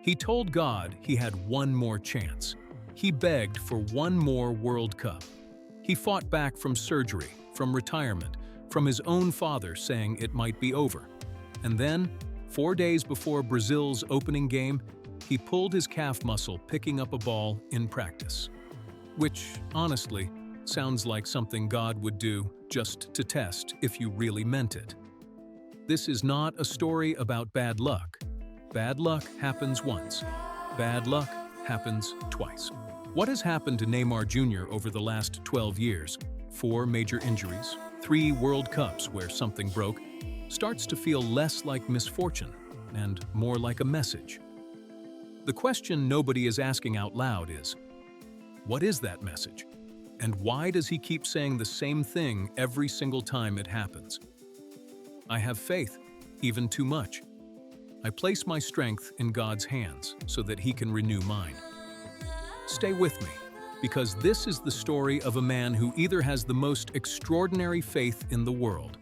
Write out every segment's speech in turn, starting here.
He told God he had one more chance. He begged for one more World Cup. He fought back from surgery, from retirement, from his own father saying it might be over. And then, 4 days before Brazil's opening game, he pulled his calf muscle picking up a ball in practice. Which, honestly, sounds like something God would do just to test if you really meant it. This is not a story about bad luck. Bad luck happens once. Bad luck happens twice. What has happened to Neymar Junior over the last 12 years, 4 major injuries, 3 World Cups where something broke, starts to feel less like misfortune and more like a message. The question nobody is asking out loud is, what is that message? And why does he keep saying the same thing every single time it happens? I have faith, even too much. I place my strength in God's hands so that He can renew mine. Stay with me, because this is the story of a man who either has the most extraordinary faith in the world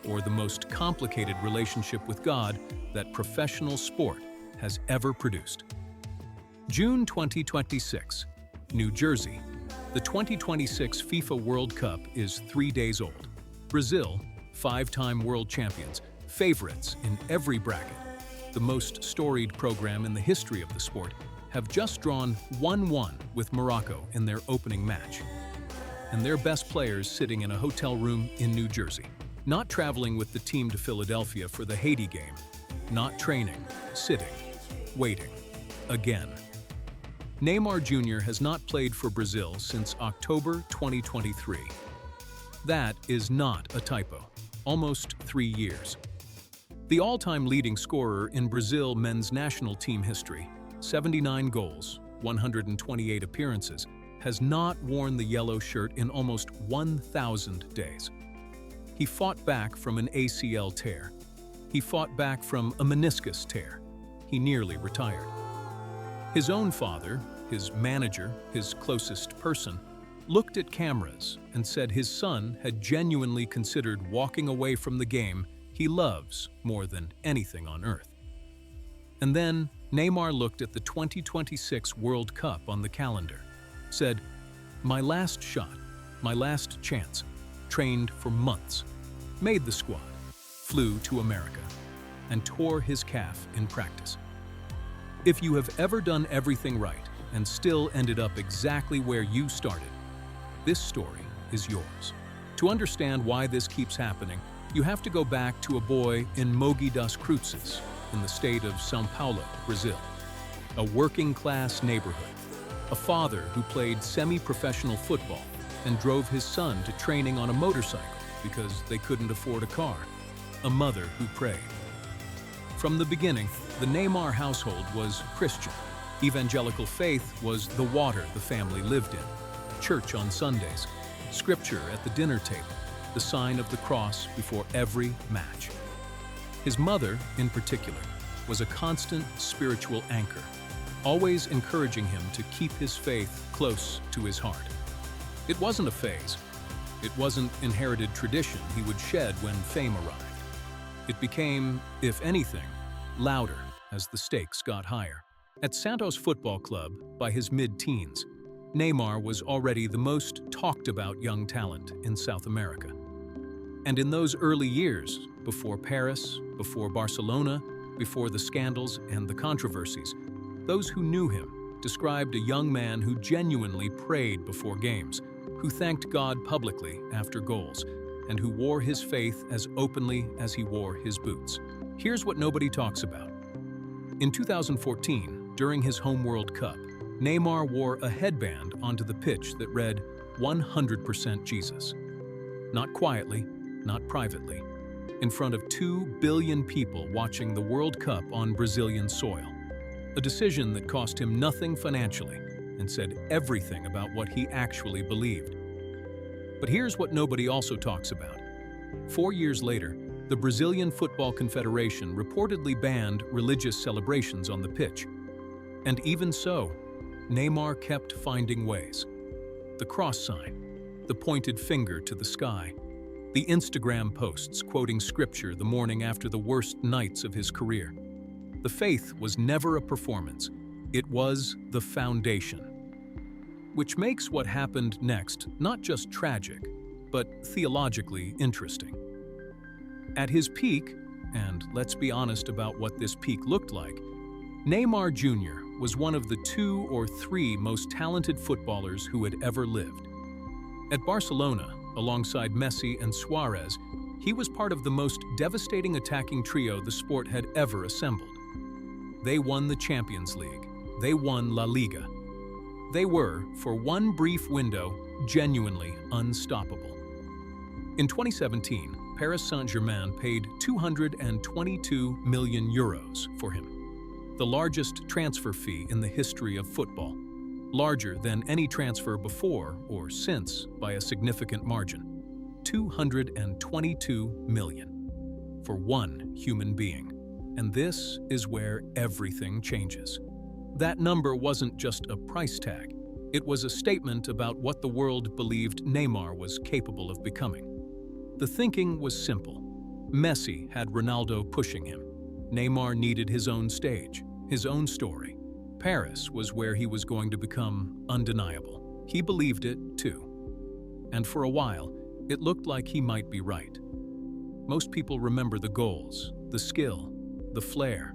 or the most complicated relationship with God that professional sport has ever produced. June 2026, New Jersey. The 2026 FIFA World Cup is 3 days old. Brazil, 5-time world champions, favorites in every bracket, the most storied program in the history of the sport, have just drawn 1-1 with Morocco in their opening match. And their best players sitting in a hotel room in New Jersey, not traveling with the team to Philadelphia for the Haiti game, not training, sitting, waiting, again. Neymar Junior has not played for Brazil since October 2023. That is not a typo. Almost 3 years. The all-time leading scorer in Brazil men's national team history, 79 goals, 128 appearances, has not worn the yellow shirt in almost 1,000 days. He fought back from an ACL tear. He fought back from a meniscus tear. He nearly retired. His own father, his manager, his closest person, looked at cameras and said his son had genuinely considered walking away from the game he loves more than anything on earth. And then Neymar looked at the 2026 World Cup on the calendar, said, "My last shot, my last chance," trained for months, made the squad, flew to America, and tore his calf in practice. If you have ever done everything right and still ended up exactly where you started, this story is yours. To understand why this keeps happening, you have to go back to a boy in Mogi das Cruzes, in the state of São Paulo, Brazil. A working-class neighborhood. A father who played semi-professional football and drove his son to training on a motorcycle because they couldn't afford a car. A mother who prayed. From the beginning, the Neymar household was Christian. Evangelical faith was the water the family lived in. Church on Sundays. Scripture at the dinner table. The sign of the cross before every match. His mother, in particular, was a constant spiritual anchor, always encouraging him to keep his faith close to his heart. It wasn't a phase. It wasn't inherited tradition he would shed when fame arrived. It became, if anything, louder as the stakes got higher. At Santos Football Club, by his mid-teens, Neymar was already the most talked-about young talent in South America. And in those early years, before Paris, before Barcelona, before the scandals and the controversies, those who knew him described a young man who genuinely prayed before games, who thanked God publicly after goals, and who wore his faith as openly as he wore his boots. Here's what nobody talks about. In 2014, during his home World Cup, Neymar wore a headband onto the pitch that read, "100% Jesus." Not quietly, not privately, in front of 2 billion people watching the World Cup on Brazilian soil. A decision that cost him nothing financially and said everything about what he actually believed. But here's what nobody also talks about. 4 years later, the Brazilian Football Confederation reportedly banned religious celebrations on the pitch. And even so, Neymar kept finding ways. The cross sign, the pointed finger to the sky, the Instagram posts quoting scripture the morning after the worst nights of his career. The faith was never a performance. It was the foundation. Which makes what happened next not just tragic, but theologically interesting. At his peak, and let's be honest about what this peak looked like, Neymar Junior was one of the 2 or 3 most talented footballers who had ever lived. At Barcelona, alongside Messi and Suarez, he was part of the most devastating attacking trio the sport had ever assembled. They won the Champions League. They won La Liga. They were, for one brief window, genuinely unstoppable. In 2017, Paris Saint-Germain paid €222 million for him, the largest transfer fee in the history of football, larger than any transfer before or since by a significant margin. 222 million for one human being. And this is where everything changes. That number wasn't just a price tag. It was a statement about what the world believed Neymar was capable of becoming. The thinking was simple. Messi had Ronaldo pushing him. Neymar needed his own stage, his own story. Paris was where he was going to become undeniable. He believed it, too. And for a while, it looked like he might be right. Most people remember the goals, the skill, the flair.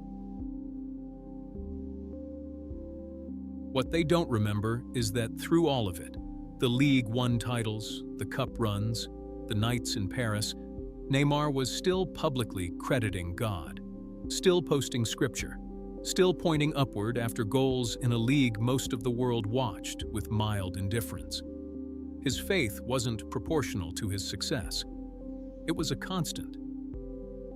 What they don't remember is that through all of it, the League One titles, the cup runs, the nights in Paris, Neymar was still publicly crediting God, still posting scripture, still pointing upward after goals in a league most of the world watched with mild indifference. His faith wasn't proportional to his success. It was a constant.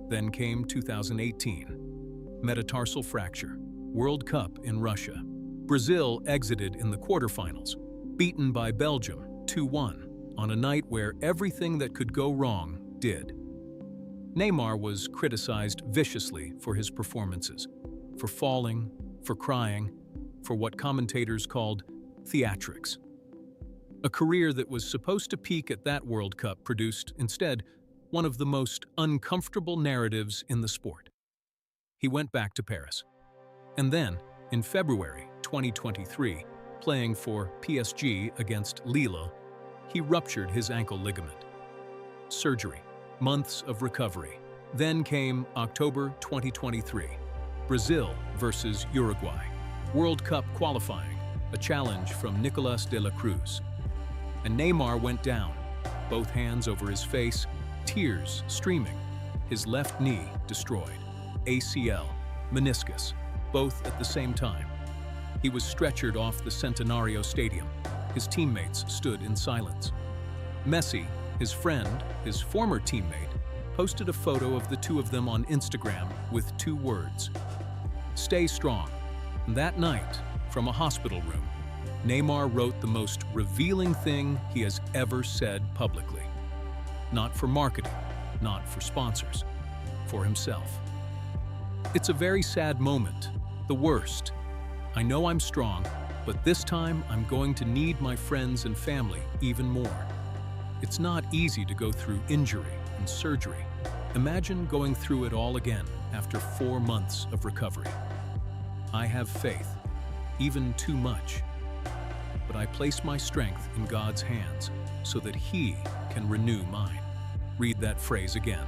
Then came 2018. Metatarsal fracture, World Cup in Russia. Brazil exited in the quarterfinals, beaten by Belgium 2-1 on a night where everything that could go wrong did. Neymar was criticized viciously for his performances, for falling, for crying, for what commentators called theatrics. A career that was supposed to peak at that World Cup produced, instead, one of the most uncomfortable narratives in the sport. He went back to Paris. And then, in February 2023, playing for PSG against Lille, he ruptured his ankle ligament. Surgery, months of recovery. Then came October 2023, Brazil versus Uruguay. World Cup qualifying, a challenge from Nicolas de la Cruz. And Neymar went down, both hands over his face, tears streaming, his left knee destroyed, ACL, meniscus, both at the same time. He was stretchered off the Centenario Stadium. His teammates stood in silence. Messi, his friend, his former teammate, posted a photo of the two of them on Instagram with 2 words: "Stay strong." And that night, from a hospital room, Neymar wrote the most revealing thing he has ever said publicly. Not for marketing, not for sponsors, for himself. It's a very sad moment, the worst. I know I'm strong, but this time I'm going to need my friends and family even more. It's not easy to go through injury and surgery. Imagine going through it all again after 4 months of recovery. I have faith, even too much. But I place my strength in God's hands so that He can renew mine. Read that phrase again.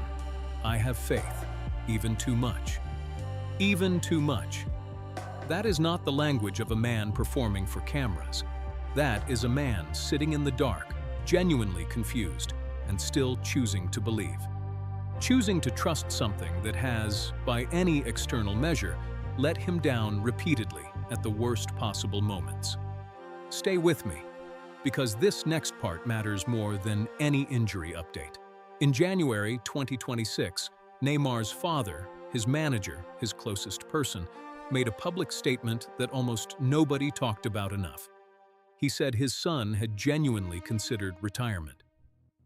I have faith, even too much. Even too much. That is not the language of a man performing for cameras. That is a man sitting in the dark, genuinely confused, and still choosing to believe. Choosing to trust something that has, by any external measure, let him down repeatedly at the worst possible moments. Stay with me, because this next part matters more than any injury update. In January 2026, Neymar's father, his manager, his closest person, made a public statement that almost nobody talked about enough. He said his son had genuinely considered retirement,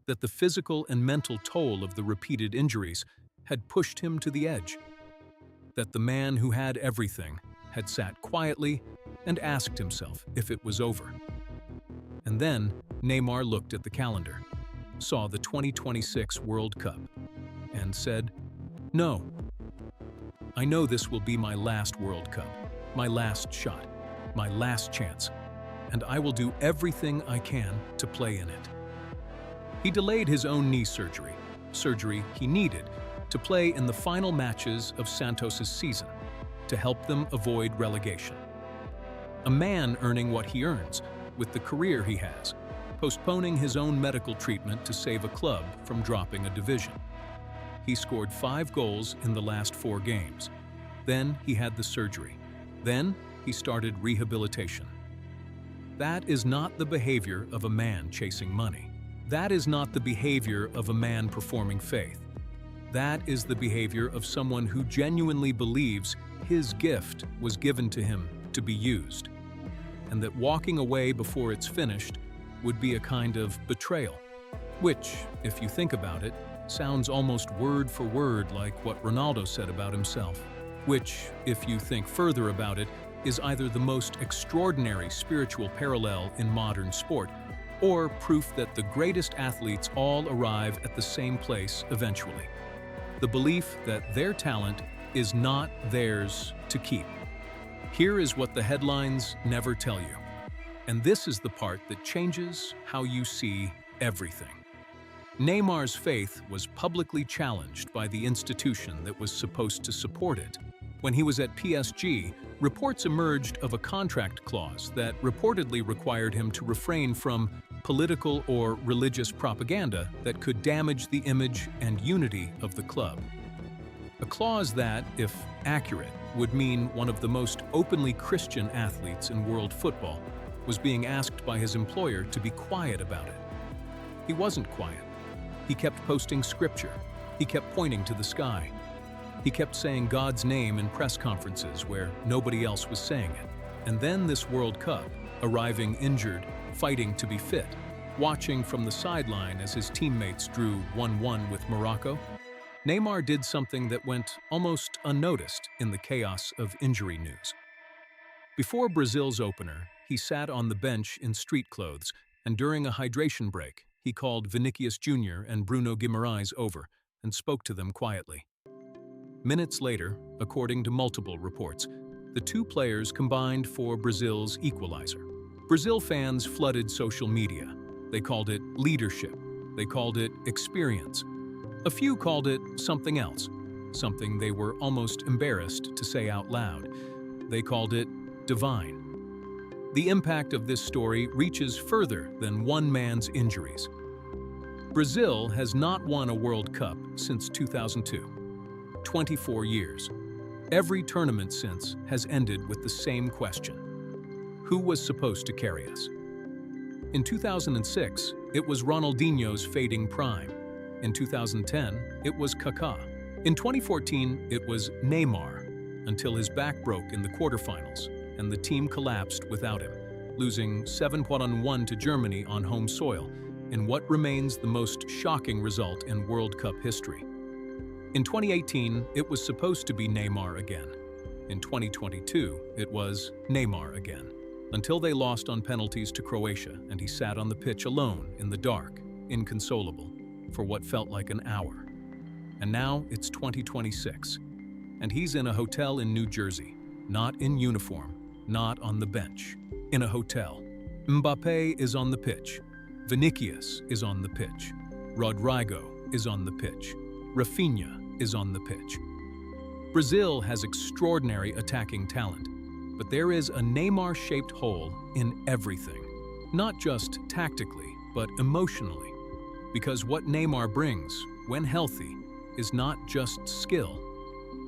that the physical and mental toll of the repeated injuries had pushed him to the edge, that the man who had everything had sat quietly and asked himself if it was over. And then Neymar looked at the calendar, saw the 2026 World Cup, and said, "No, I know this will be my last World Cup, my last shot, my last chance, and I will do everything I can to play in it. He delayed his own knee surgery he needed to play in the final matches of Santos' season to help them avoid relegation. A man earning what he earns with the career he has, postponing his own medical treatment to save a club from dropping a division. He scored 5 goals in the last 4 games. Then he had the surgery. Then he started rehabilitation. That is not the behavior of a man chasing money. That is not the behavior of a man performing faith. That is the behavior of someone who genuinely believes his gift was given to him to be used, and that walking away before it's finished would be a kind of betrayal, which, if you think about it, sounds almost word for word like what Ronaldo said about himself, which, if you think further about it, is either the most extraordinary spiritual parallel in modern sport, or proof that the greatest athletes all arrive at the same place eventually. The belief that their talent is not theirs to keep. Here is what the headlines never tell you. And this is the part that changes how you see everything. Neymar's faith was publicly challenged by the institution that was supposed to support it. When he was at PSG, reports emerged of a contract clause that reportedly required him to refrain from political or religious propaganda that could damage the image and unity of the club. A clause that, if accurate, would mean one of the most openly Christian athletes in world football was being asked by his employer to be quiet about it. He wasn't quiet. He kept posting scripture. He kept pointing to the sky. He kept saying God's name in press conferences where nobody else was saying it. And then this World Cup, arriving injured, fighting to be fit, watching from the sideline as his teammates drew 1-1 with Morocco, Neymar did something that went almost unnoticed in the chaos of injury news. Before Brazil's opener, he sat on the bench in street clothes, and during a hydration break, he called Neymar Junior and Bruno Guimaraes over and spoke to them quietly. Minutes later, according to multiple reports, the two players combined for Brazil's equalizer. Brazil fans flooded social media. They called it leadership. They called it experience. A few called it something else, something they were almost embarrassed to say out loud. They called it divine. The impact of this story reaches further than one man's injuries. Brazil has not won a World Cup since 2002. 24 years. Every tournament since has ended with the same question. Who was supposed to carry us? In 2006, it was Ronaldinho's fading prime. In 2010, it was Kaká. In 2014, it was Neymar, until his back broke in the quarterfinals and the team collapsed without him, losing 7-1 to Germany on home soil in what remains the most shocking result in World Cup history. In 2018, it was supposed to be Neymar again. In 2022, it was Neymar again, until they lost on penalties to Croatia and he sat on the pitch alone in the dark, inconsolable, for what felt like an hour. And now it's 2026, and he's in a hotel in New Jersey, not in uniform, not on the bench, in a hotel. Mbappé is on the pitch. Vinicius is on the pitch. Rodrigo is on the pitch. Rafinha is on the pitch. Brazil has extraordinary attacking talent, but there is a Neymar-shaped hole in everything, not just tactically, but emotionally, because what Neymar brings, when healthy, is not just skill,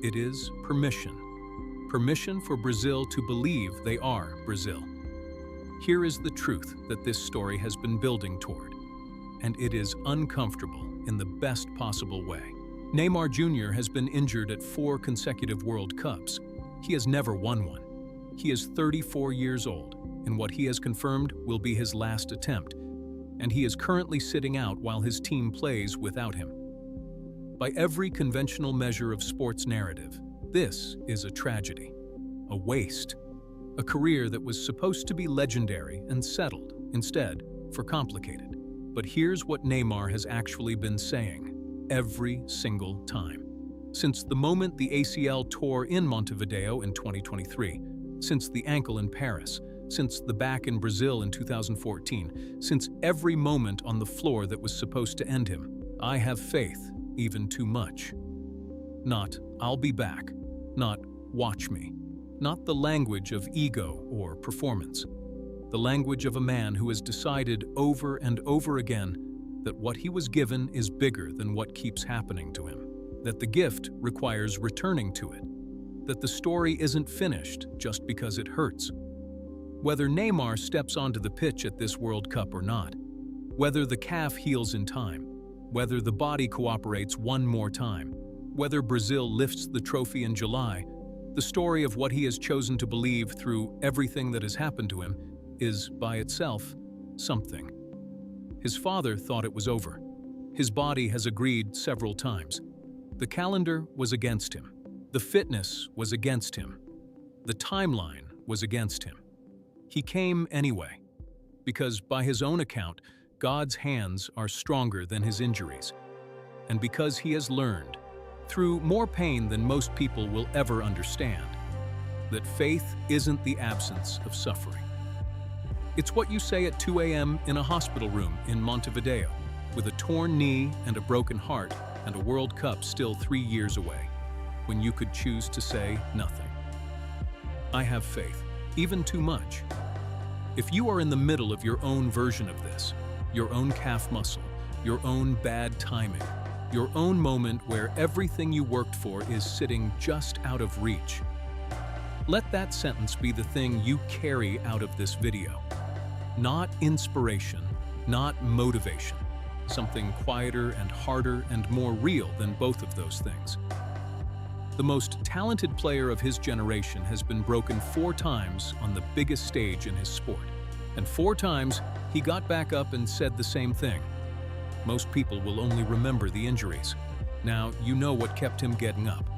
it is permission. Permission for Brazil to believe they are Brazil. Here is the truth that this story has been building toward, and it is uncomfortable in the best possible way. Neymar Junior has been injured at 4 consecutive World Cups. He has never won one. He is 34 years old, and what he has confirmed will be his last attempt, and he is currently sitting out while his team plays without him. By every conventional measure of sports narrative, this is a tragedy, a waste, a career that was supposed to be legendary and settled, instead, for complicated. But here's what Neymar has actually been saying every single time. Since the moment the ACL tore in Montevideo in 2023, since the ankle in Paris, since the back in Brazil in 2014, since every moment on the floor that was supposed to end him, I have faith, even too much. Not, I'll be back. Not, watch me. Not the language of ego or performance. The language of a man who has decided over and over again that what he was given is bigger than what keeps happening to him. That the gift requires returning to it. That the story isn't finished just because it hurts. Whether Neymar steps onto the pitch at this World Cup or not, whether the calf heals in time, whether the body cooperates one more time, whether Brazil lifts the trophy in July, the story of what he has chosen to believe through everything that has happened to him is, by itself, something. His father thought it was over. His body has agreed several times. The calendar was against him. The fitness was against him. The timeline was against him. He came anyway, because by his own account, God's hands are stronger than his injuries, and because he has learned, through more pain than most people will ever understand, that faith isn't the absence of suffering. It's what you say at 2 a.m. in a hospital room in Montevideo, with a torn knee and a broken heart and a World Cup still 3 years away, when you could choose to say nothing. I have faith, even too much. If you are in the middle of your own version of this, your own calf muscle, your own bad timing, your own moment where everything you worked for is sitting just out of reach, let that sentence be the thing you carry out of this video. Not inspiration, not motivation, something quieter and harder and more real than both of those things. The most talented player of his generation has been broken 4 times on the biggest stage in his sport. And 4 times, he got back up and said the same thing. Most people will only remember the injuries. Now, you know what kept him getting up.